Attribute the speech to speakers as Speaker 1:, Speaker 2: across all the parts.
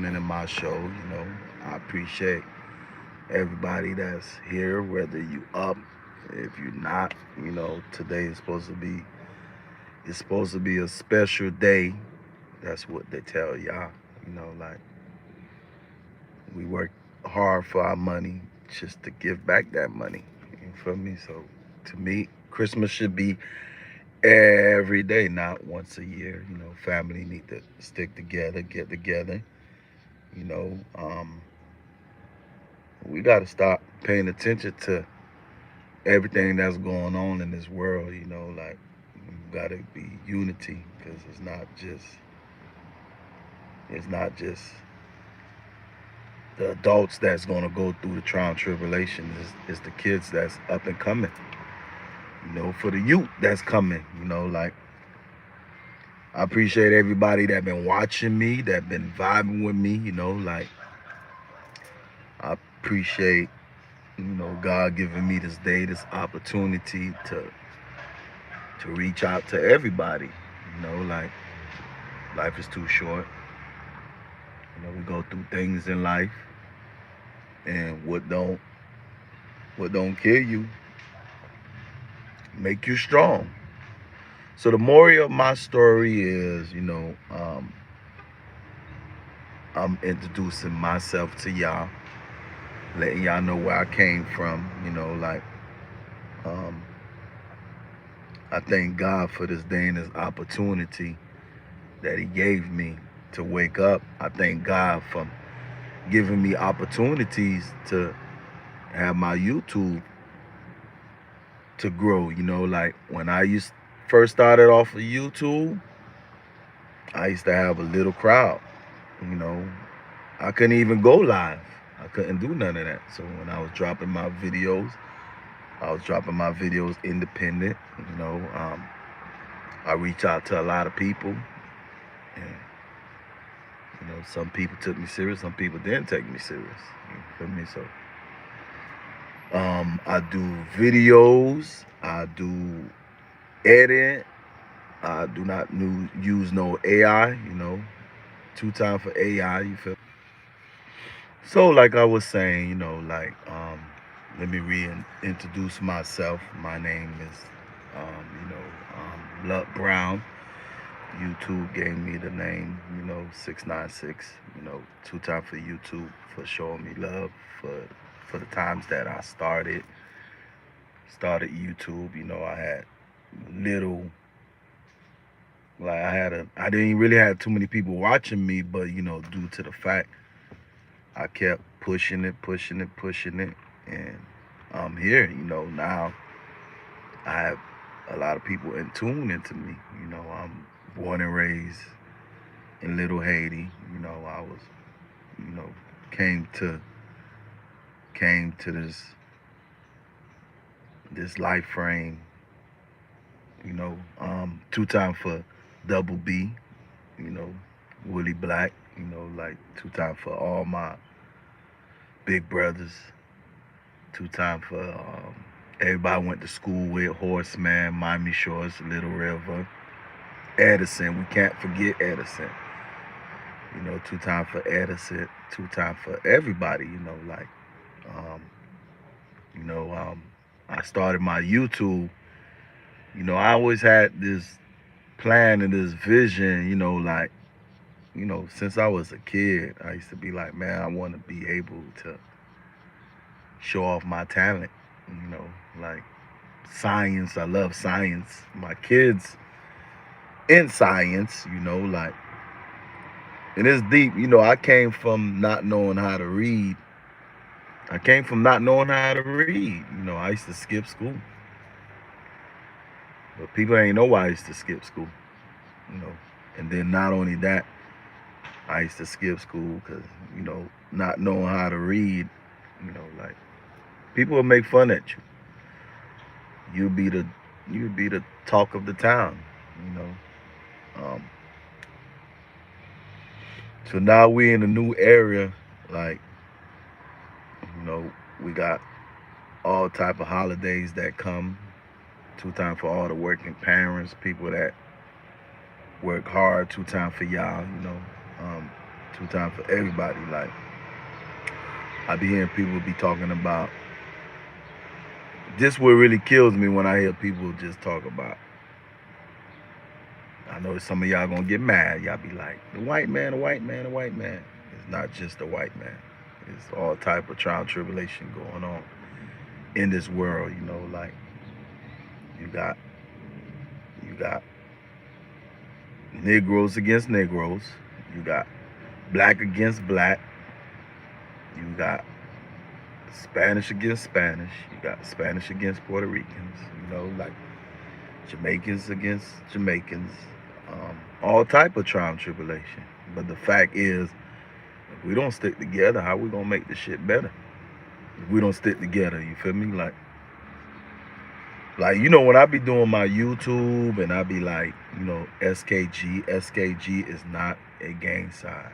Speaker 1: tuning in my show. I appreciate everybody that's here, whether you up, if you're not. Today is supposed to be a special day. That's what they tell y'all. Like we work hard for our money just to give back that money. You feel me? So to me, Christmas should be every day, not once a year. Family need to stick together, get together. You know, um, we got to stop paying attention to everything that's going on in this world. Like we got to be unity because it's not just the adults that's gonna go through the trial and tribulation. It's the kids that's up and coming. For the youth that's coming. Like I appreciate everybody that been watching me, that been vibing with me. Like I appreciate God giving me this day, this opportunity to reach out to everybody. Like life is too short. We go through things in life, and what don't kill you make you strong. So the moral of my story is, I'm introducing myself to y'all, letting y'all know where I came from. Like um, I thank God for this day and this opportunity that He gave me to wake up. I thank God for giving me opportunities to have my YouTube to grow. Like when I first started off of YouTube, I used to have a little crowd. You know, I couldn't even go live. I couldn't do none of that. So when I was dropping my videos independent. I reach out to a lot of people, and some people took me serious, some people didn't take me serious. You feel me? So I do videos, I do edit, I do not use no AI. Two time for AI. You feel? So like I was saying, like let me reintroduce myself. My name is Luck Brown. YouTube gave me the name, 696. Two time for YouTube for showing me love for the times that I started YouTube. I had little, like I didn't really have too many people watching me, but due to the fact I kept pushing it, pushing it, pushing it, and I'm here. Now I have a lot of people in tune into me. I'm born and raised in Little Haiti. I was, you know, came to this life frame. Two time for Double B. You know, Willie Black. Like two time for all my big brothers. Two time for everybody I went to school with: Horseman, Miami Shores, Little River, Edison. We can't forget Edison. Two time for Edison. Two time for everybody. Like um, you know, I started my YouTube. I always had this plan and this vision. Like since I was a kid, I used to be like, man, I want to be able to show off my talent. Like science. I love science. My kids in science. Like, and it's deep. I came from not knowing how to read. I came from not knowing how to read. I used to skip school, but people ain't know why I used to skip school. You know, and then not only that, I used to skip school because not knowing how to read. Like people will make fun at you. You'll be the you'll be the talk of the town. You know. Um, so now we in a new area. Like we got all type of holidays that come. Two time for all the working parents, people that work hard. Two time for y'all. Um, Two time for everybody. Like, I be hearing people be talking about, this what really kills me when I hear people just talk about, I know some of y'all gonna get mad. Y'all be like, the white man, the white man, the white man. It's not just the white man. It's all type of trial and tribulation going on in this world, you know, like you got Negroes against Negroes, you got black against black, you got Spanish against Spanish, you got Spanish against Puerto Ricans, you know, like Jamaicans against Jamaicans, all type of trial and tribulation. But the fact is, if we don't stick together, how we gonna make this shit better? If we don't stick together, you feel me? Like you know, when I be doing my YouTube and I be like, you know, SKG is not a gang side.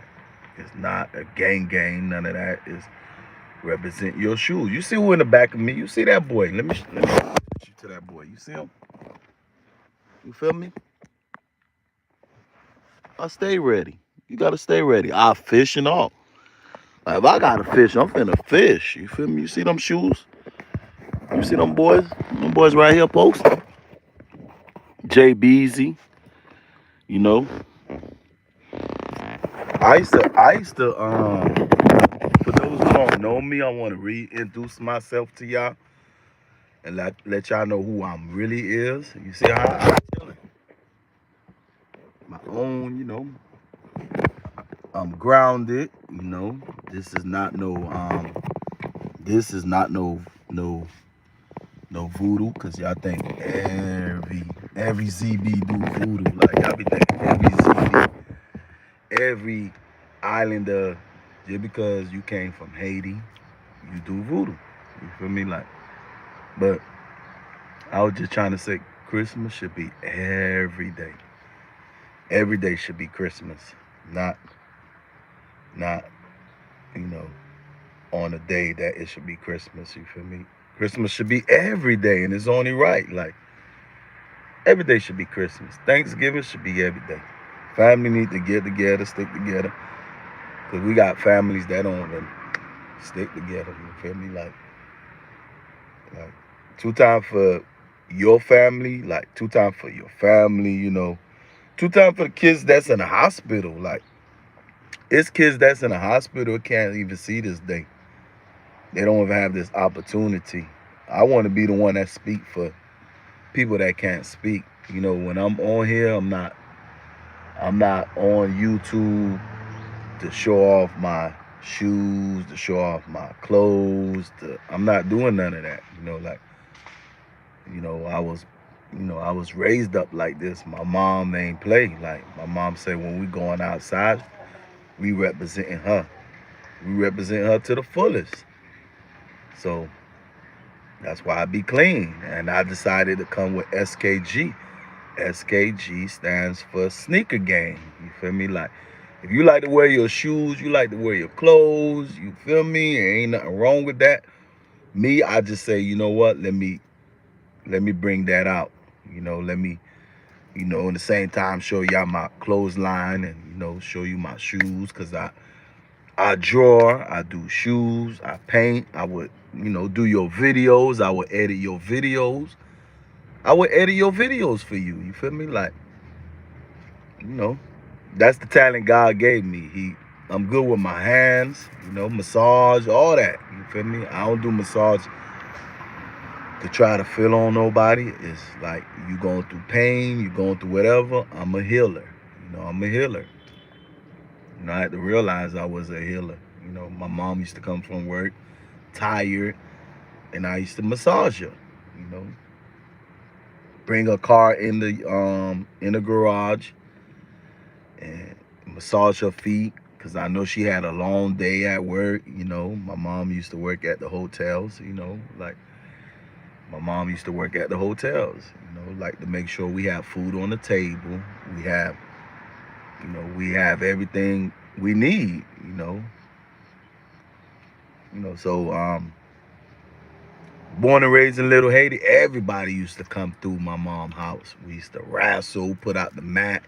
Speaker 1: It's not a gang, none of that. Is represent your shoes. You see who in the back of me? You see that boy? Let me shoot you to that boy. You see him? You feel me? I stay ready. You gotta stay ready. I fish and all. Like if I gotta fish, I'm finna fish. You feel me? You see them shoes? You see them boys? Them boys right here posting. JBZ. You know. I used to for those who don't know me, I want to reintroduce myself to y'all and let y'all know who I'm really is. You see how I'm chilling? My own, you know. I'm grounded, you know. This is not no voodoo, cause y'all think every ZB do voodoo. Like y'all be thinking every ZB, every islander, just because you came from Haiti, you do voodoo. You feel me? Like, but I was just trying to say Christmas should be every day. Every day should be Christmas. Not, you know, on a day that it should be Christmas, you feel me? Christmas should be every day, and it's only right. Like, every day should be Christmas. Thanksgiving should be every day. Family need to get together, stick together. Because we got families that don't even stick together, you feel me? Like two times for your family, like two times for your family, you know. Two times for the kids that's in the hospital. Like, it's kids that's in the hospital can't even see this day. They don't even have this opportunity. I want to be the one that speak for people that can't speak. You know, when I'm on here, I'm not on YouTube to show off my shoes, to show off my clothes. I'm not doing none of that. You know, like, you know, I was raised up like this. My mom ain't play. Like, my mom said when we going outside, we representing her. We represent her to the fullest. So that's why I be clean. And I decided to come with SKG. SKG stands for sneaker gang. You feel me? Like, if you like to wear your shoes, you like to wear your clothes, you feel me? There ain't nothing wrong with that. Me, I just say, you know what? Let me bring that out. You know, let me, you know, at the same time show y'all my clothesline and, you know, show you my shoes. Because I draw, I do shoes, I paint, I would, you know, do your videos, I would edit your videos. I would edit your videos for you. You feel me? Like, you know, that's the talent God gave me. I'm good with my hands, you know, massage, all that. You feel me? I don't do massage to try to feel on nobody. It's like you going through pain, you going through whatever. I'm a healer. You know, I'm a healer. You know, I had to realize I was a healer. You know, my mom used to come from work tired, and I used to massage her. You know, bring her car in the garage and massage her feet, because I know she had a long day at work. You know, my mom used to work at the hotels. You know, like, my mom used to work at the hotels. You know, like, to make sure we have food on the table. We have, you know, we have everything we need. So born and raised in Little Haiti, everybody used to come through my mom's house. We used to wrestle, put out the mat,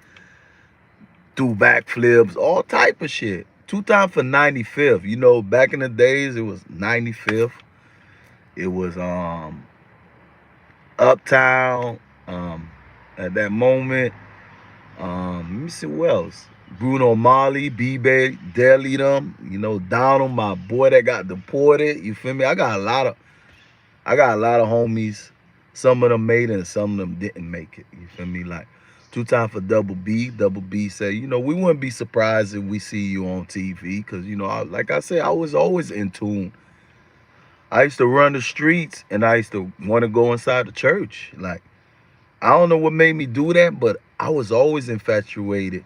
Speaker 1: do backflips, all type of shit. Two time for 95th. You know, back in the days, it was 95th. It was Uptown. Um, at that moment, let me see who else. Bruno Marley, B-Bay, Deli them. You know, Donald, my boy that got deported. You feel me? I got a lot of homies. Some of them made it and some of them didn't make it. You feel me? Like two time for Double B. Double B said, you know, we wouldn't be surprised if we see you on TV because, you know, like I said, I was always in tune. I used to run the streets and I used to want to go inside the church. Like, I don't know what made me do that, but I was always infatuated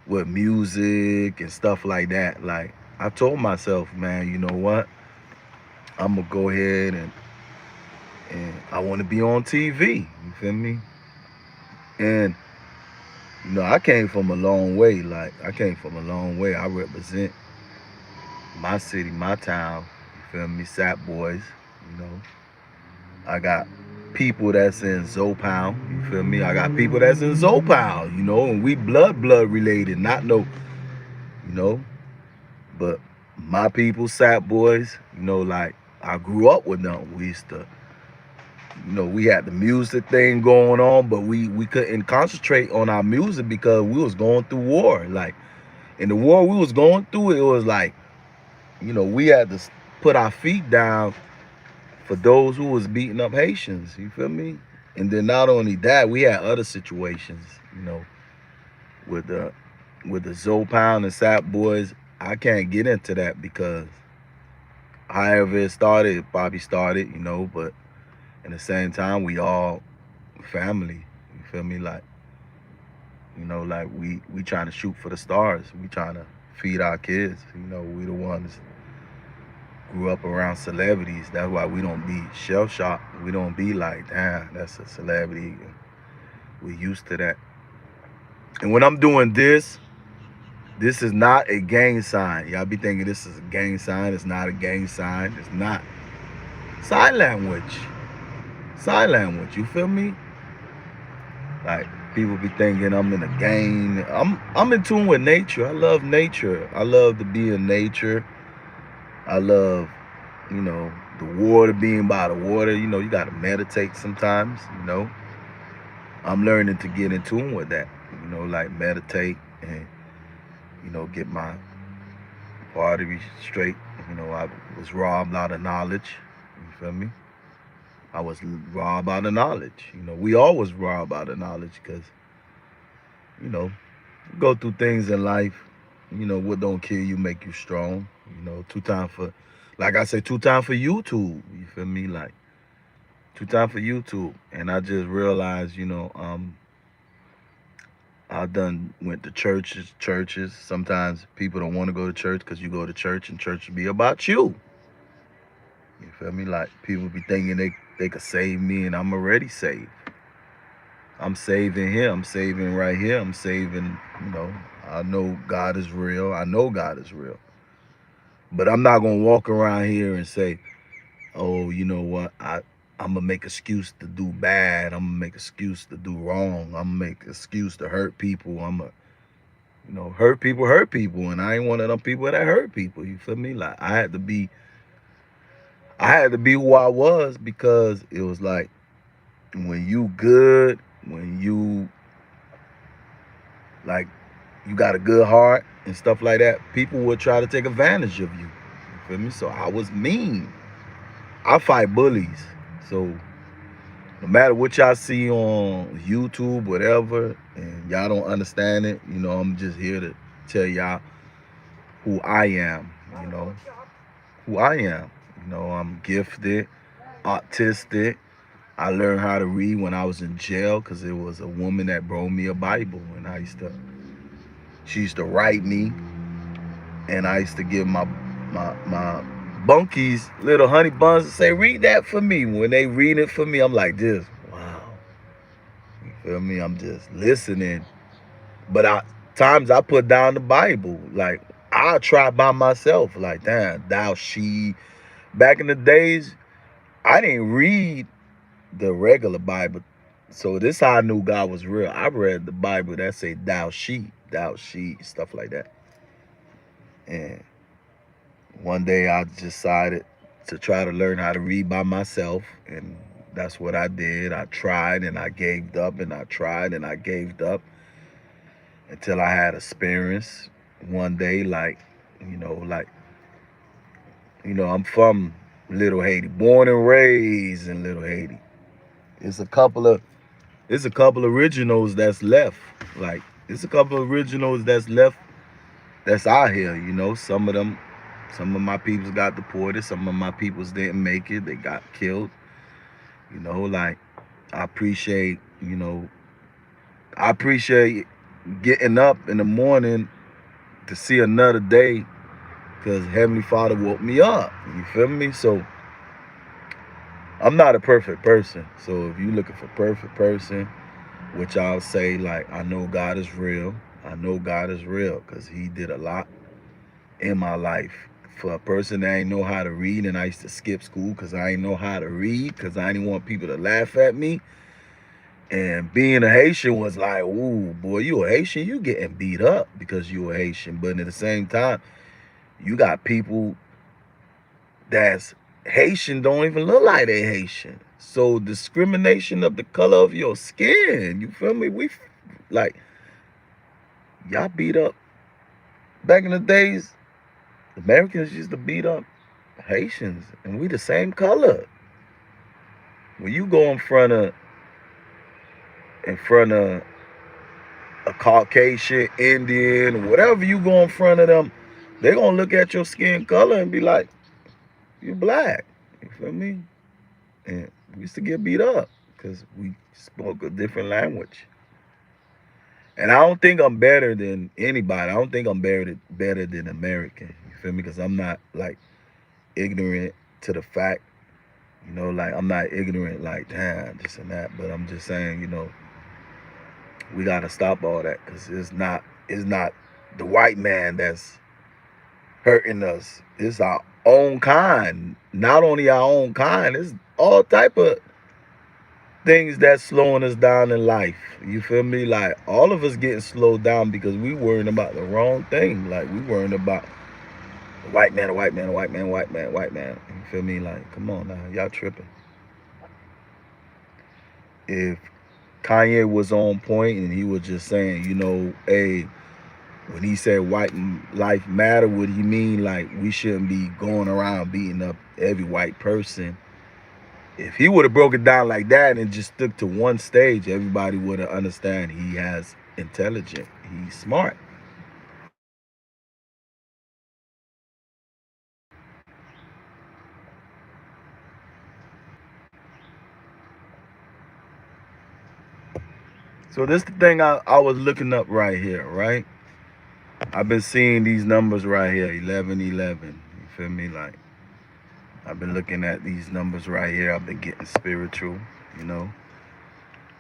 Speaker 1: with music and stuff like that. Like, I told myself, man, you know what? I'm gonna go ahead and I want to be on TV. You feel me? And you know, I came from a long way. Like, I came from a long way. I represent my city, my town. You feel me? Sap boys. You know, I got people that's in Zopound. You feel me? I got people that's in Zopound. You know, and we blood related. Not no, you know, but my people, Sap boys. You know, like I grew up with them. We used to, you know, we had the music thing going on, but we couldn't concentrate on our music because we was going through war. Like in the war we was going through, it was like, you know, we had to put our feet down for those who was beating up Haitians. You feel me? And then not only that, we had other situations, you know, with the Zopound and Sap boys. I can't get into that because however it started, it probably started, you know, but at the same time, we all family. You feel me? Like, you know, like we trying to shoot for the stars. We trying to feed our kids. You know, we the ones grew up around celebrities. That's why we don't be shell shocked. We don't be like, damn, that's a celebrity. We used to that. And when I'm doing this is not a gang sign. Y'all be thinking this is a gang sign. It's not a gang sign. It's not. Sign language. Sign language. You feel me? Like people be thinking I'm in a gang. I'm in tune with nature. I love nature. I love to be in nature. I love, you know, the water, being by the water. You know, you gotta meditate sometimes, you know. I'm learning to get in tune with that. You know, like meditate and, you know, get my arteries straight. You know, I was robbed out of knowledge. You feel me? I was robbed out of knowledge. You know, we always robbed out of knowledge because, you know, you go through things in life. You know, what don't kill you make you strong. You know, two time for, like I say, two time for YouTube. You feel me? Like, two time for YouTube. And I just realized, you know, I done went to churches. Sometimes people don't want to go to church because you go to church and church will be about you. You feel me? Like people be thinking they could save me and I'm already saved. I'm saving here. I'm saving right here. I'm saving, you know, I know God is real. I know God is real. But I'm not going to walk around here and say, oh, you know what? I'm going to make excuse to do bad. I'm going to make excuse to do wrong. I'm going to make excuse to hurt people. I'm going to, you know, hurt people. And I ain't one of them people that hurt people. You feel me? Like I had to be who I was because it was like when you good, when you like you got a good heart and stuff like that, people would try to take advantage of you. You feel me? So I was mean. I fight bullies. So no matter what y'all see on YouTube, whatever, and y'all don't understand it, you know, I'm just here to tell y'all who I am, you know, who I am. You know, I'm gifted, autistic. I learned how to read when I was in jail because it was a woman that brought me a Bible, and she used to write me, and I used to give my bunkies little honey buns and say, read that for me. When they read it for me, I'm like this, wow. You feel me? I'm just listening. But times I put down the Bible. Like, I try by myself. Like, damn, thou she. Back in the days, I didn't read the regular Bible. So this how I knew God was real. I read the Bible that say thou she, stuff like that. And one day I decided to try to learn how to read by myself, and that's what I did. I tried and I gave up, and I tried and I gave up until I had experience one day, like, I'm from Little Haiti, born and raised in Little Haiti. It's a couple of it's a couple originals that's left. Like, it's a couple of originals that's left that's out here. Some of my peoples got deported. Some of my peoples didn't make it. They got killed. Like, I appreciate, I appreciate getting up in the morning to see another day because Heavenly Father woke me up. You feel me? So I'm not a perfect person. So if you're looking for perfect person, which I'll say, like, I know God is real. I know God is real because he did a lot in my life. For a person that ain't know how to read, and I used to skip school because I ain't know how to read because I didn't want people to laugh at me. And being a Haitian was like, ooh, boy, you a Haitian, you getting beat up because you a Haitian. But at the same time, you got people that's Haitian don't even look like they Haitian. So discrimination of the color of your skin, you feel me? Like, y'all beat up back in the days. Americans used to beat up Haitians, and we the same color. When you go in front of a Caucasian, Indian, whatever, you go in front of them, they gonna look at your skin color and be like, you black. You feel me? And we used to get beat up because we spoke a different language. And I don't think I'm better than anybody. I don't think I'm better than American. You feel me? Because I'm not, like, ignorant to the fact. Like, I'm not ignorant, like, damn, this and that. But I'm just saying, we gotta stop all that because it's not the white man that's hurting us. It's our own kind. Not only our own kind, it's all type of things that's slowing us down in life. You feel me? Like, all of us getting slowed down because we worrying about the wrong thing. Like, we worrying about a white man, a white man, a white man, white man, white man. You feel me? Like, come on now, y'all tripping. If Kanye was on point and he was just saying, hey, when he said white life matter, what he mean? Like, we shouldn't be going around beating up every white person. If he would have broke it down like that and just stuck to one stage, everybody would have understand he has intelligent. He's smart. So this the thing I was looking up right here, right? I've been seeing these numbers right here, 1111. You feel me? Like, I've been looking at these numbers right here. I've been getting spiritual, you know,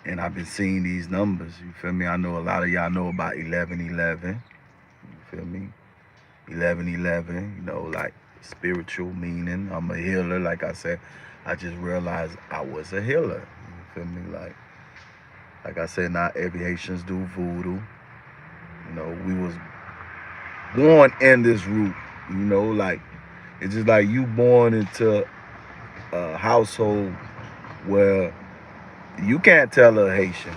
Speaker 1: and I've been seeing these numbers. You feel me? I know a lot of y'all know about 1111. You feel me? 1111, like, spiritual meaning. I'm a healer, like I said. I just realized I was a healer. You feel me? Like I said, not every Haitians do voodoo. We was born in this root. Like, it's just like you born into a household where you can't tell a Haitian,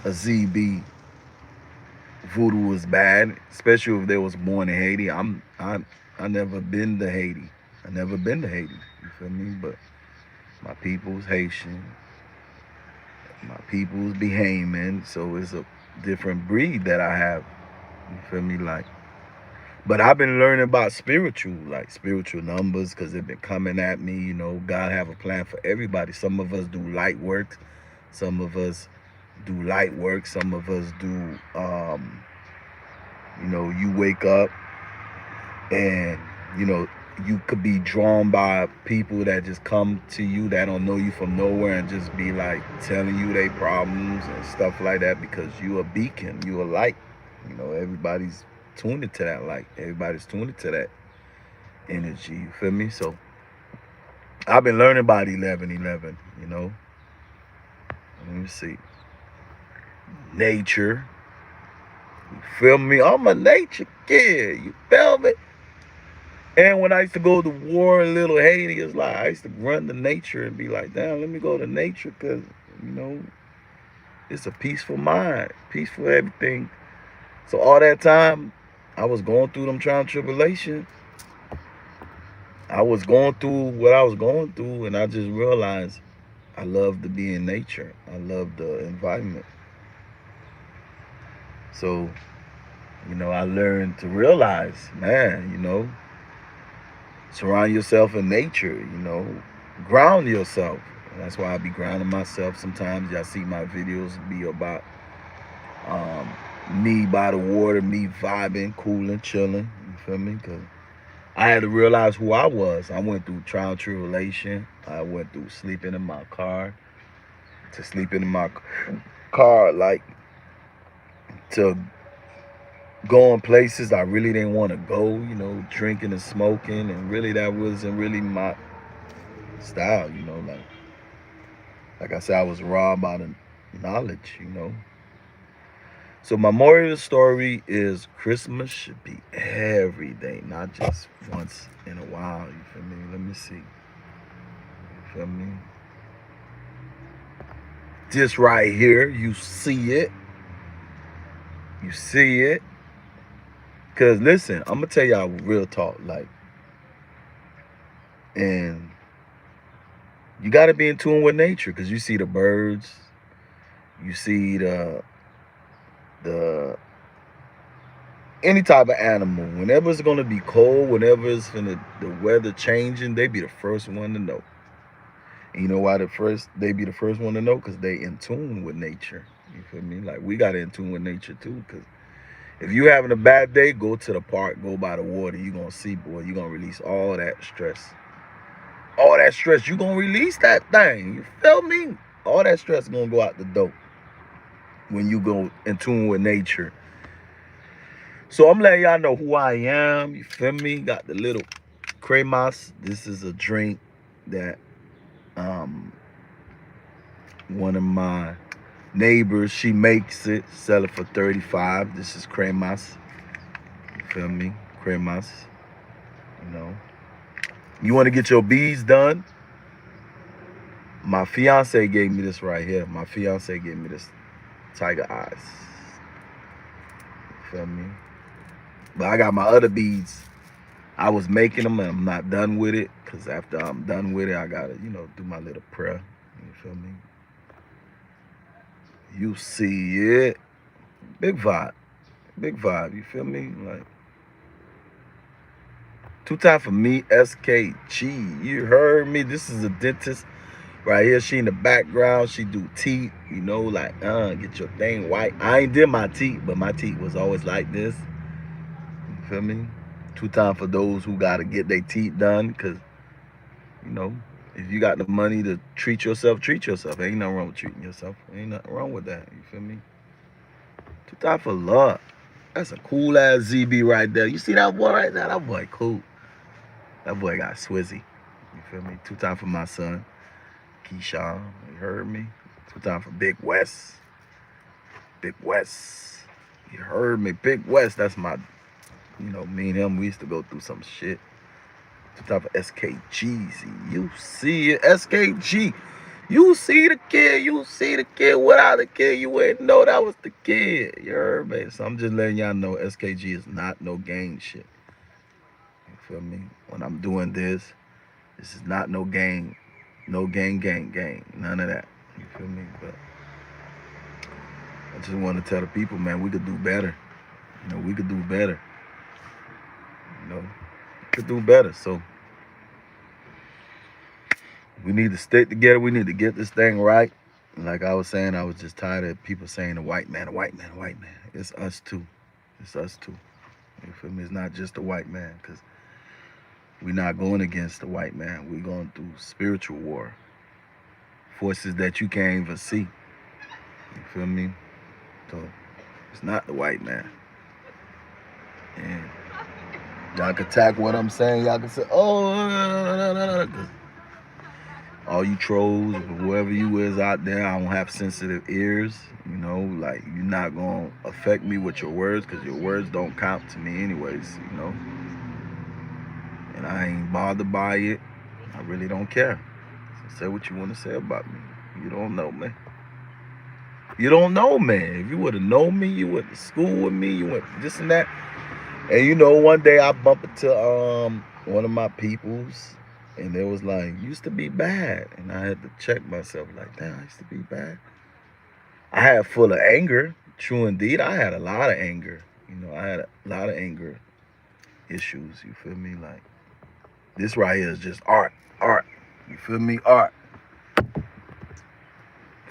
Speaker 1: a ZB, voodoo was bad, especially if they was born in Haiti. I never been to Haiti. I never been to Haiti. You feel me? But my people's Haitian. My people's Bahamian. So it's a different breed that I have. You feel me? Like, but I've been learning about spiritual numbers, because they've been coming at me. God have a plan for everybody. Some of us do light work. Some of us do light work. Some of us do, you wake up and, you could be drawn by people that just come to you that don't know you from nowhere and just be like telling you their problems and stuff like that, because you a beacon, you a light. Everybody's tuned into that light. Everybody's tuned into that energy. You feel me? So I've been learning about 1111. Let me see. Nature. You feel me? I'm a nature kid. You feel me? And when I used to go to war in Little Haiti, it's like I used to run to nature and be like, damn, let me go to nature because, you know, it's a peaceful mind, peaceful everything. So all that time, I was going through them trial and tribulations. I was going through what I was going through, and I just realized I love to be in nature. I love the environment. So, you know, I learned to realize, man, you know, surround yourself in nature, you know, ground yourself. And that's why I be grounding myself. Sometimes y'all see my videos be about um, me by the water, me vibing, cooling, chilling. You feel me? Because I had to realize who I was. I went through trial and tribulation. I went through sleeping in my car, to sleeping in my car, like to going places I really didn't want to go, you know, drinking and smoking, and really that wasn't really my style, you know, like I said, I was robbed by the knowledge, you know. So my moral of the story is Christmas should be every day, not just once in a while. You feel me? Let me see. You feel me? Just right here, you see it. You see it. Cause listen, I'm gonna tell y'all real talk, like, and you gotta be in tune with nature, cause you see the birds, you see the any type of animal. Whenever it's gonna be cold, whenever it's gonna the weather changing, they be the first one to know. And you know why they be the first one to know? Cause they in tune with nature. You feel me? Like we got in tune with nature too. Cause if you having a bad day, go to the park, go by the water. You gonna see, boy, you gonna release all that stress. All that stress, you gonna release that thing. You feel me? All that stress gonna go out the door when you go in tune with nature. So I'm letting y'all know who I am. You feel me? Got the little cremas. This is a drink that um one of my neighbors, she makes it, sell it for 35. This is cremas. You feel me? Cremas. You know. You want to get your beads done? My fiance gave me this right here. My fiance gave me this tiger eyes. You feel me? But I got my other beads. I was making them and I'm not done with it. Because after I'm done with it, I got to, you know, do my little prayer. You feel me? You see it. Big vibe. Big vibe. You feel me? Like, two time for me, SKG. You heard me? This is a dentist right here. She in the background. She do teeth. You know, like, get your thing white. I ain't did my teeth, but my teeth was always like this. You feel me? Two time for those who got to get their teeth done. Because, you know, if you got the money to treat yourself, treat yourself. Ain't nothing wrong with treating yourself. Ain't nothing wrong with that. You feel me? Two time for love. That's a cool ass ZB right there. You see that boy right there? That boy cool. That boy got Swizzy. You feel me? Two time for my son, Keyshawn. You heard me? Two time for Big West. Big West. You heard me? Big West. That's my, you know, me and him, we used to go through some shit. Two time for SKG. You see it, SKG. You see the kid. You see the kid. Without the kid, you wouldn't know that was the kid. You heard me? So I'm just letting y'all know SKG is not no gang shit. You feel me? When I'm doing this is not no gang. No gang. None of that. You feel me? But I just want to tell the people, man, we could do better. You know, we could do better. You know, we could do better. So we need to stick together. We need to get this thing right. Like I was saying, I was just tired of people saying the white man, the white man, the white man. It's us too. It's us too. You feel me? It's not just the white man, because we're not going against the white man. We're going through spiritual war. Forces that you can't even see. You feel me? So it's not the white man. And y'all can attack what I'm saying. Y'all can say, oh, no. all you trolls, whoever you is out there, I don't have sensitive ears. You know, like you're not gonna affect me with your words because your words don't count to me anyways. You know, and I ain't bothered by it. I really don't care. So say what you want to say about me. You don't know me. You don't know me. If you would have known me, you went to school with me, you went this and that. And you know, one day I bumped into one of my peoples, and it was like, used to be bad. And I had to check myself, like, damn, I used to be bad. I had full of anger. True indeed, I had a lot of anger. You know, I had a lot of anger issues. You feel me? Like this right here is just art, art. You feel me? Art.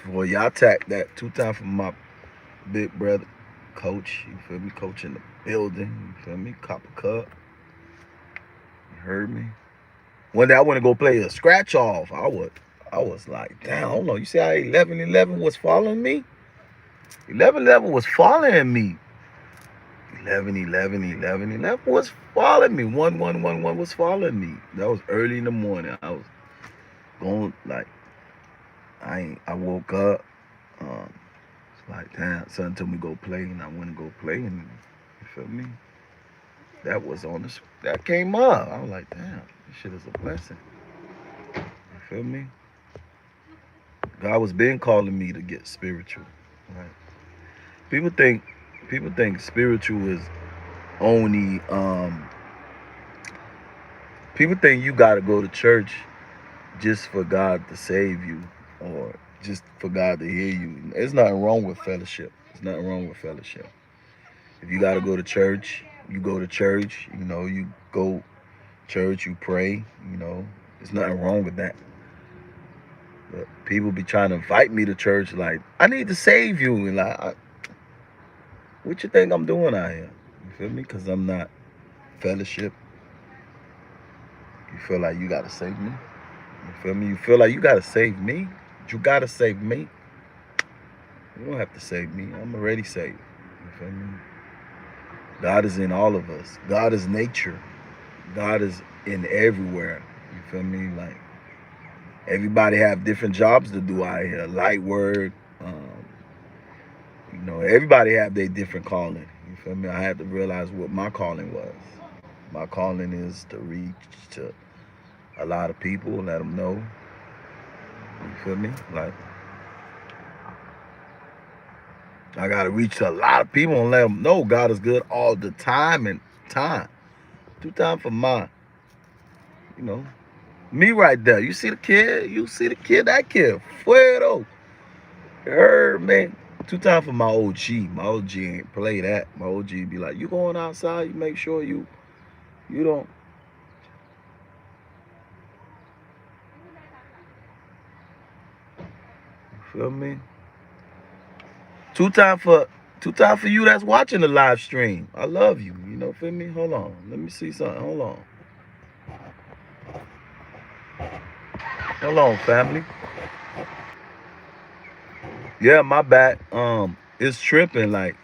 Speaker 1: For y'all attack that 2 times from my big brother, coach. You feel me? Coach in the building. You feel me? Copper Cup. You heard me? One day I went to go play a scratch off. I was like, damn, hold on. You see how 11-11 was following me? 11-11 was following me. 11-11 was following me. 1-1-1-1 was following me. That was early in the morning. I was going like I woke up. It's like damn, son told me go play, and I went to go play, and you feel me? That was on the that came up. I was like, damn, this shit is a blessing. You feel me? God was been calling me to get spiritual. Right? People think spiritual is only people think you gotta go to church just for God to save you or just for God to hear you. There's nothing wrong with fellowship. There's nothing wrong with fellowship. If you gotta go to church, you go to church, you know, you go church, you pray, you know. There's nothing wrong with that. But people be trying to invite me to church like, I need to save you. And like, what you think I'm doing out here? You feel me? Because I'm not fellowship. You feel like you got to save me? You feel me? You feel like you got to save me? You got to save me? You don't have to save me. I'm already saved. You feel me? God is in all of us. God is nature. God is in everywhere. You feel me? Like, everybody have different jobs to do out here. Light work. You know, everybody have their different calling. You feel me? I had to realize what my calling was. My calling is to reach to a lot of people, let them know. You feel me? Like, I got to reach to a lot of people and let them know God is good all the time and time. 2 times for my, you know, me right there. You see the kid? You see the kid? That kid, Fuero. You heard, man? 2 times for my OG. My OG ain't play that. My OG be like, you going outside, you make sure you don't. You feel me? 2 times for you that's watching the live stream. I love you. You know, feel me? Hold on. Let me see something. Hold on. Hold on, family. Yeah, my bad. It's tripping. Like,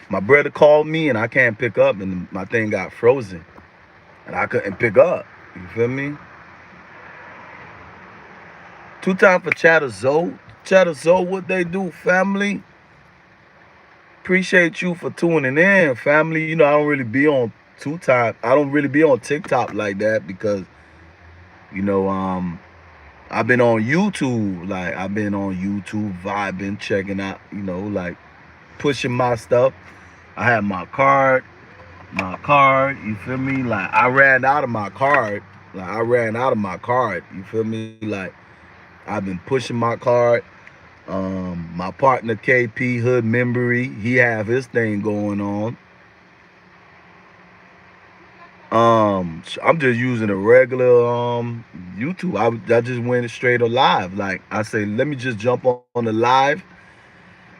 Speaker 1: my brother called me and I can't pick up, and my thing got frozen. And I couldn't pick up. You feel me? 2 times for Chatter Zoe. Chatter Zoe, what they do, family? Appreciate you for tuning in, family. You know, I don't really be on 2 times. I don't really be on TikTok like that because, you know, I've been on YouTube. Like, I've been on YouTube vibing, checking out, you know, like pushing my stuff. I had my card, you feel me? Like, I ran out of my card. You feel me? Like, I've been pushing my card. My partner KP Hood Memory, he have his thing going on. I'm just using a regular YouTube. I just went straight on live. Like, I say, let me just jump on the live.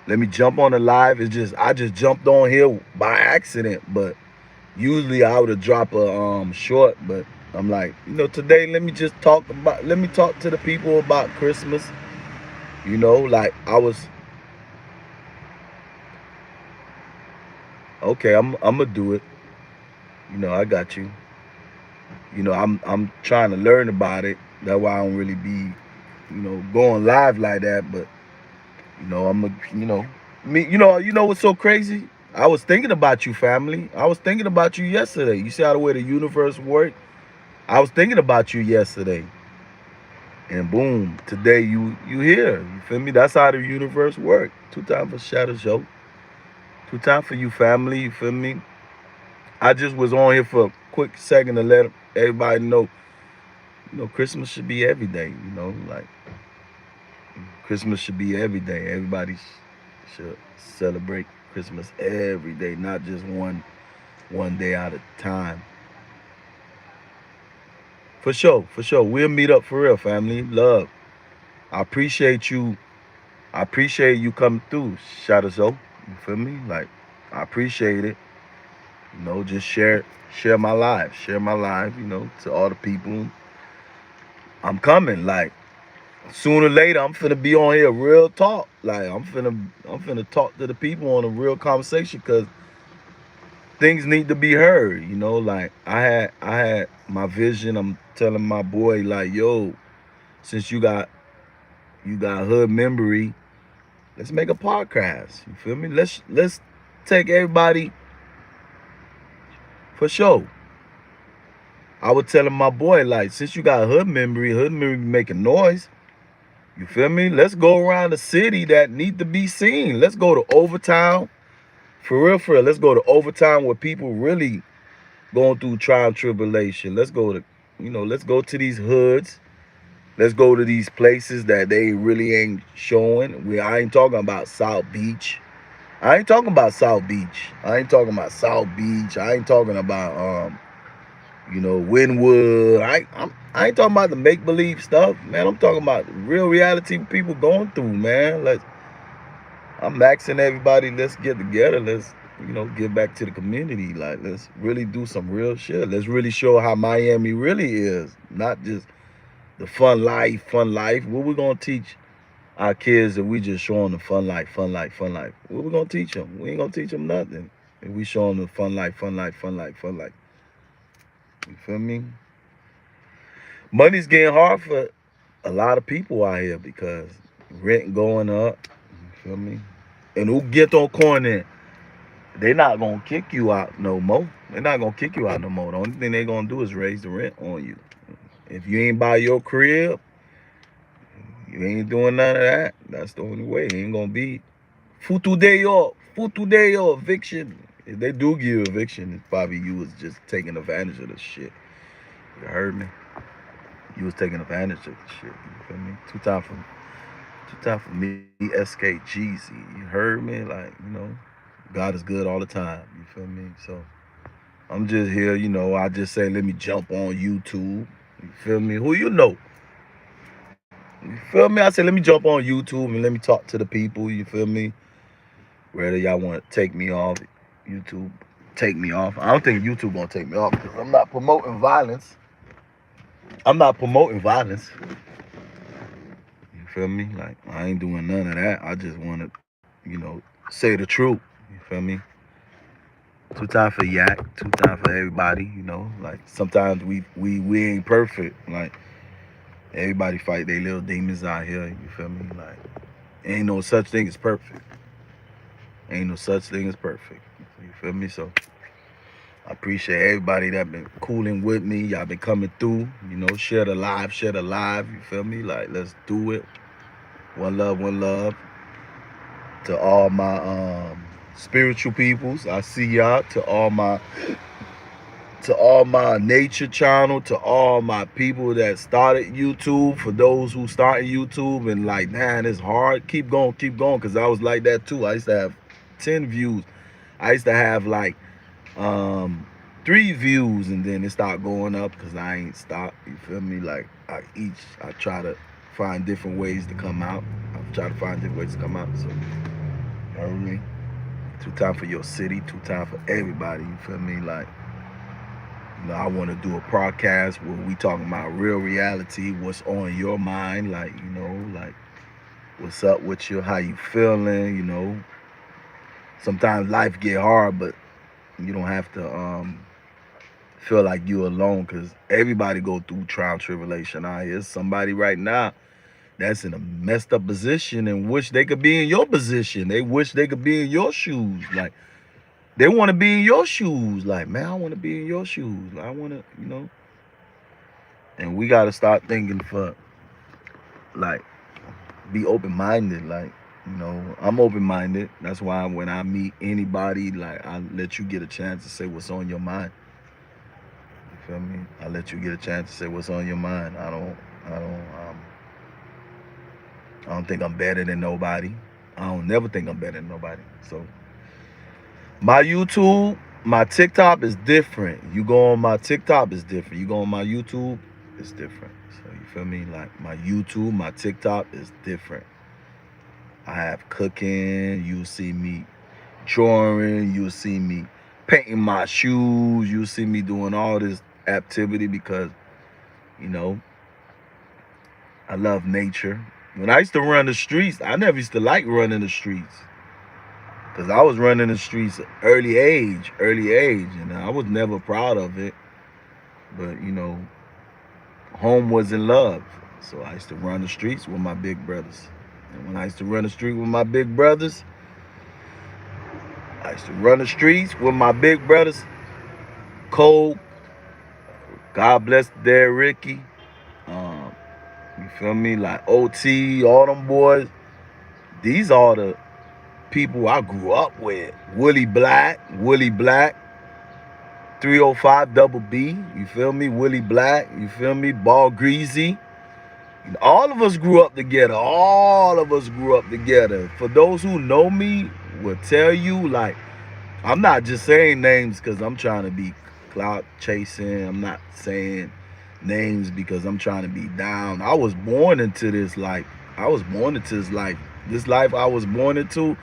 Speaker 1: Let me jump on the live. It's just I just jumped on here by accident, but usually I would have dropped a short, but I'm like, you know, today let me talk to the people about Christmas. You know, like I was okay, I'm gonna do it. You know, I got you. You know, I'm trying to learn about it. That's why I don't really be going live like that, but I'm a, me, what's so crazy? I was thinking about you, family. I was thinking about you yesterday. You see how the way the universe works? I was thinking about you yesterday. And boom, today you here. You feel me? That's how the universe works. Two times for Shadow Show. Two times for you, family. You feel me? I just was on here for a quick second to let everybody know, Christmas should be every day. Like Christmas should be every day. Everybody should celebrate Christmas every day, not just one day at a time. For sure, for sure. We'll meet up for real, family. Love. I appreciate you. I appreciate you coming through, Shadow Show. You feel me? Like, I appreciate it. Just share my life. Share my life, to all the people. I'm coming. Like, sooner or later, I'm finna be on here real talk. Like, I'm finna talk to the people on a real conversation because things need to be heard. Like I had my vision. I'm telling my boy, like, yo, since you got hood memory, let's make a podcast. You feel me? Let's take everybody for sure. I was telling my boy, like, since you got hood memory making noise. You feel me? Let's go around the city that need to be seen. Let's go to Overtown. For real, for real. Let's go to Overtown where people really going through trial and tribulation. Let's go to these hoods. Let's go to these places that they really ain't showing. I ain't talking about South Beach. I ain't talking about South Beach. I ain't talking about South Beach. I ain't talking about Wynwood. I ain't talking about the make believe stuff, man. I'm talking about real reality people going through, man. I'm asking everybody, let's get together. Let's give back to the community. Like, let's really do some real shit. Let's really show how Miami really is, not just the fun life, fun life. What we gonna teach our kids if we just show them the fun life, fun life, fun life? What we gonna teach them? We ain't gonna teach them nothing if we show them the fun life, fun life, fun life, fun life. You feel me? Money's getting hard for a lot of people out here because rent going up. You feel me? And who get on corner, they not gonna kick you out no more. They're not gonna kick you out no more. The only thing they gonna do is raise the rent on you. If you ain't buy your crib, you ain't doing none of that. That's the only way. It ain't gonna be futu day or eviction. If they do give you eviction, it's probably you was just taking advantage of the shit. You heard me? You was taking advantage of the shit. You feel me? Two time for me, SK Jeezy. You heard me? Like, God is good all the time. You feel me? So I'm just here, I just say let me jump on YouTube. You feel me? Who you know? You feel me? I said let me jump on YouTube and let me talk to the people. You feel me? Whether y'all want to take me off, YouTube take me off. I don't think YouTube gonna take me off because I'm not promoting violence. I'm not promoting violence. You feel me? Like, I ain't doing none of that. I just want to, say the truth. You feel me? Two time for Yak, two time for everybody. Like sometimes we ain't perfect. Like everybody fight their little demons out here. You feel me? Like ain't no such thing as perfect. Ain't no such thing as perfect. You feel me? So I appreciate everybody that been cooling with me. Y'all been coming through. Share the live, share the live. You feel me? Like, let's do it. One love, one love. To all my spiritual peoples, I see y'all. To all my nature channel, to all my people that started YouTube, for those who started YouTube and like, man, it's hard. Keep going, because I was like that too. I used to have 10 views. I used to have like 3 views, and then it started going up because I ain't stopped. You feel me? Like I try to find different ways to come out. So you know what I mean? Two time for your city, two time for everybody. You feel me? Like, I want to do a podcast where we talking about real reality, what's on your mind, like, like what's up with you, how you feeling. Sometimes life get hard, but you don't have to feel like you alone, because everybody go through trial and tribulation out here. Somebody right now that's in a messed up position and wish they could be in your position. They wish they could be in your shoes. Like, they want to be in your shoes. Like, man, I want to be in your shoes. I want to, and we got to start thinking for, like, be open-minded. Like, I'm open-minded. That's why when I meet anybody, like, I let you get a chance to say what's on your mind. You feel me? I let you get a chance to say what's on your mind. I don't think I'm better than nobody. I don't never think I'm better than nobody. So my YouTube, my TikTok is different. You go on my TikTok, is different. You go on my YouTube, it's different. So you feel me? Like, my YouTube, my TikTok is different. I have cooking. You'll see me drawing. You'll see me painting my shoes. You'll see me doing all this activity because, I love nature. When I used to run the streets, I never used to like running the streets. Because I was running the streets early age. And I was never proud of it. But, home was in love. So I used to run the streets with my big brothers. And when I used to run the street with my big brothers, Cole, God bless Dad Ricky, you feel me? Like OT, all them boys. These are the people I grew up with. Willie Black, 305 Double B, you feel me? Willie Black, you feel me? Ball Greasy. All of us grew up together. For those who know me, will tell you, like, I'm not just saying names because I'm trying to be clout chasing. I'm not saying names because I'm trying to be down. I was born into this life. This life I was born into,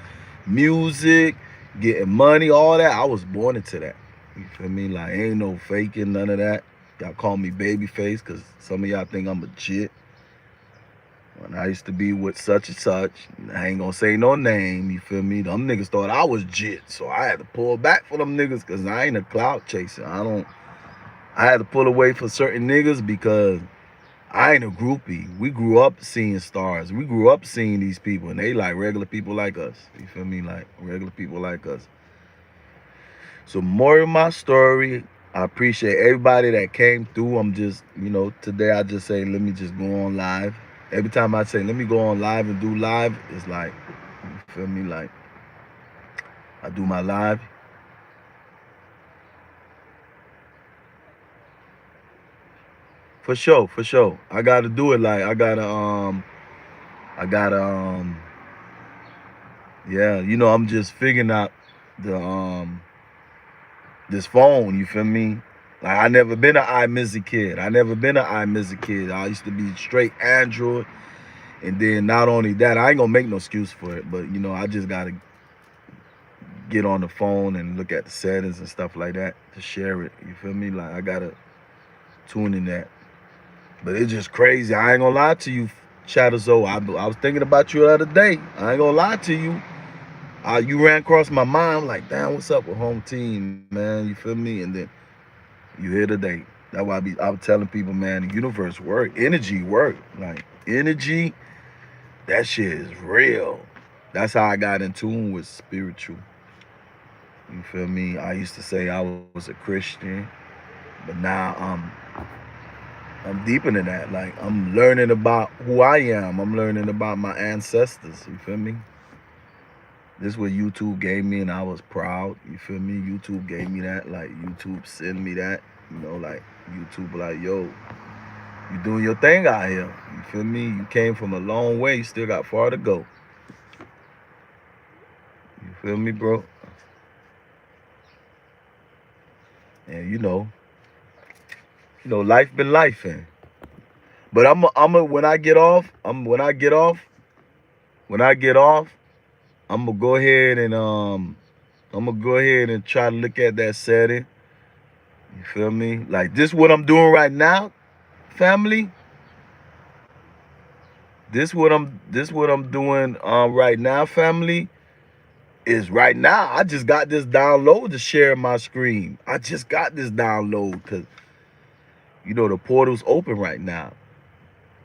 Speaker 1: music, getting money, all that. I was born into that. You feel me? Like, ain't no faking, none of that. Y'all call me babyface because some of y'all think I'm a jit. When I used to be with such and such, I ain't gonna say no name, you feel me? Them niggas thought I was jit, so I had to pull back for them niggas because I ain't a clout chaser. I had to pull away for certain niggas because I ain't a groupie. We grew up seeing stars. We grew up seeing these people, and they like regular people like us. You feel me? Like regular people like us. So more of my story. I appreciate everybody that came through. I'm just, today I just say, let me just go on live. Every time I say, let me go on live and do live, it's like, you feel me? Like, I do my live. For sure. I gotta do it. Like, yeah, I'm just figuring out the, this phone, you feel me? Like, I never been an iMizzy kid. I used to be straight Android. And then not only that, I ain't gonna make no excuse for it, but I just gotta get on the phone and look at the settings and stuff like that to share it. You feel me? Like, I gotta tune in that. But it's just crazy. I ain't gonna lie to you, Chatterzo. I was thinking about you the other day. I ain't gonna lie to you. You ran across my mind. I'm like, damn, what's up with home team, man? You feel me? And then you here today. That's why I was telling people, man, the universe work, energy work. Like, energy, that shit is real. That's how I got in tune with spiritual. You feel me? I used to say I was a Christian, but now I'm deeper than that. Like, I'm learning about who I am. I'm learning about my ancestors. You feel me? This is what YouTube gave me, and I was proud. You feel me? YouTube gave me that. Like, YouTube sent me that. Like, YouTube like, yo, you doing your thing out here. You feel me? You came from a long way. You still got far to go. You feel me, bro? And life been lifing. But when I get off, I'm gonna go ahead and try to look at that setting. You feel me? Like, this what I'm doing right now, family. This what I'm doing right now, family. Is right now. I just got this download to share my screen. I just got this download because the portal's open right now.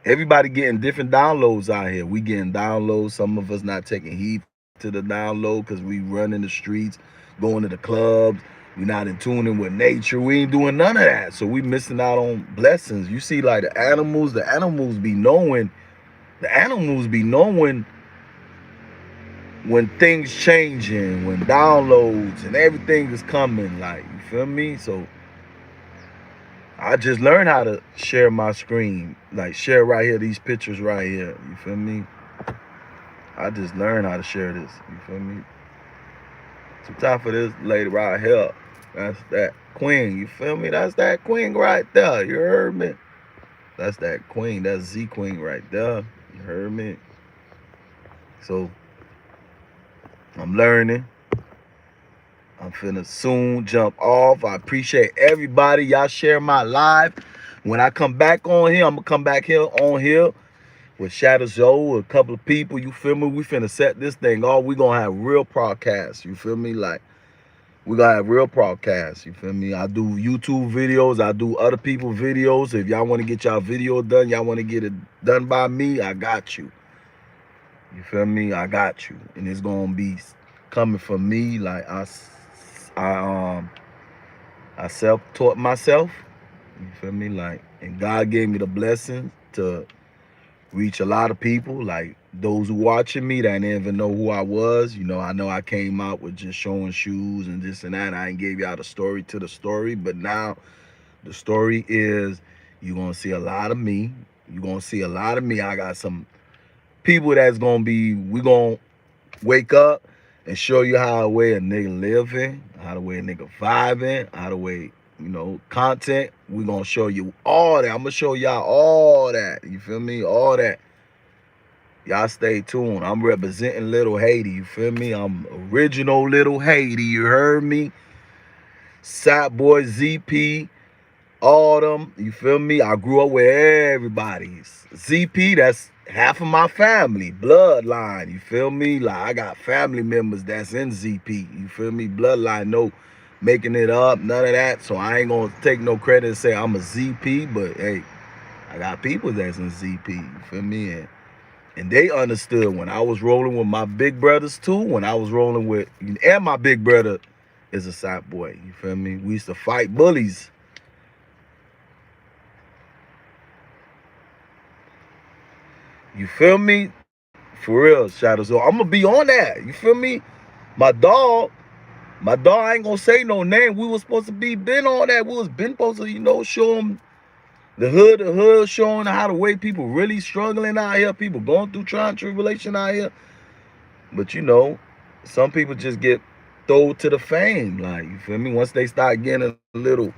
Speaker 1: Everybody getting different downloads out here. We getting downloads. Some of us not taking heed to the download because we running the streets, going to the clubs. We not in tuning with nature. We ain't doing none of that. So we missing out on blessings. You see, like the animals be knowing. The animals be knowing when things changing, when downloads and everything is coming. Like, you feel me? So I just learned how to share my screen. Like, share right here, these pictures right here. You feel me? I just learned how to share this. You feel me? Some time for this lady right here. That's that queen. You feel me? That's that queen right there. You heard me? That's that queen. That's Z Queen right there. You heard me? So I'm learning. I'm finna soon jump off. I appreciate everybody. Y'all share my live. When I come back on here, I'm gonna come back here on here with Shadow Joe, a couple of people. You feel me? We finna set this thing off. We gonna have real podcasts. You feel me? Like, we gonna have real podcasts. You feel me? I do YouTube videos. I do other people videos. If y'all want to get y'all video done, y'all want to get it done by me, I got you. You feel me? I got you. And it's gonna be coming from me. Like, I self-taught myself. You feel me? Like, and God gave me the blessing to reach a lot of people. Like, those who watching me that didn't even know who I was. You know I came out with just showing shoes and this and that. I ain't gave y'all the story to the story. But now the story is you're gonna see a lot of me. You're gonna see a lot of me. I got some people that's gonna be, we gonna wake up and show you how the way a nigga living, how the way a nigga vibing, how the way, you know, content. We gonna show you all that. I'm gonna show y'all all that. You feel me? All that. Y'all stay tuned. I'm representing Little Haiti. You feel me? I'm original Little Haiti. You heard me? Side Boy ZP. Autumn. You feel me? I grew up with everybody. ZP, that's half of my family. Bloodline. You feel me? Like, I got family members that's in ZP. You feel me? Bloodline. No making it up. None of that. So I ain't gonna take no credit and say I'm a ZP. But hey, I got people that's in ZP. You feel me? And they understood when I was rolling with my big brothers too. When I was rolling with, and my big brother is a side boy. You feel me? We used to fight bullies. You feel me? For real, Shadow. So I'm gonna be on that. You feel me? My dog, I ain't gonna say no name. We was supposed to be been on that. We was been supposed to, you know, show them the hood, showing how the way people really struggling out here, people going through trial and tribulation out here. But you know, some people just get thrown to the fame. Like, you feel me? Once they start getting a little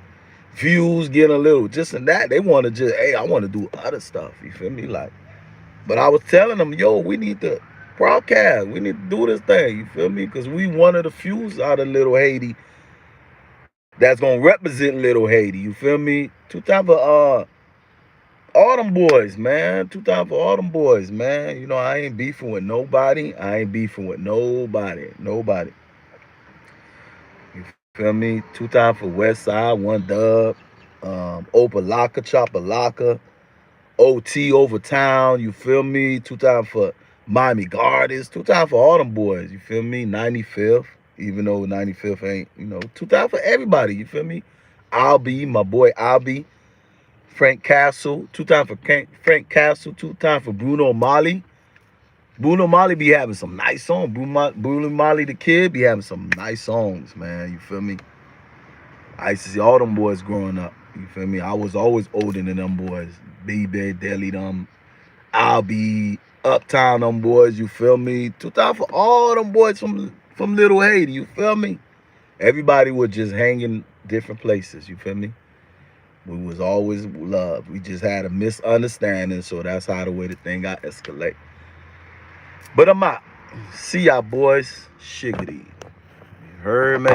Speaker 1: views, getting a little just and that, they want to just, hey, I want to do other stuff. You feel me? Like, but I was telling them, yo, we need to broadcast. We need to do this thing. You feel me? Because we one of the few out of Little Haiti that's gonna represent Little Haiti. You feel me? Two time for all them boys, man. Two time for all them boys, man. You know, I ain't beefing with nobody. I ain't beefing with nobody. Nobody. You feel me? Two time for West Side, one dub. Opalaka, Chopalaka. OT over town, you feel me? Two time for Miami Gardens, two time for all them boys, you feel me? 95th, even though 95th ain't, you know, two time for everybody, you feel me? Albie, my boy Albie, Frank Castle, two time for Frank Castle, two time for Bruno Mali. Bruno Mali be having some nice songs. Bruno Mali the kid be having some nice songs, man, you feel me? I used to see all them boys growing up. You feel me? I was always older than them boys. B-Bay, Deli, them. I'll be Uptown, them boys. You feel me? 2000 for all them boys from Little Haiti. You feel me? Everybody was just hanging different places. You feel me? We was always loved. We just had a misunderstanding, so that's how the way the thing got escalate. But I'm out. See y'all boys. Shiggity. You heard me?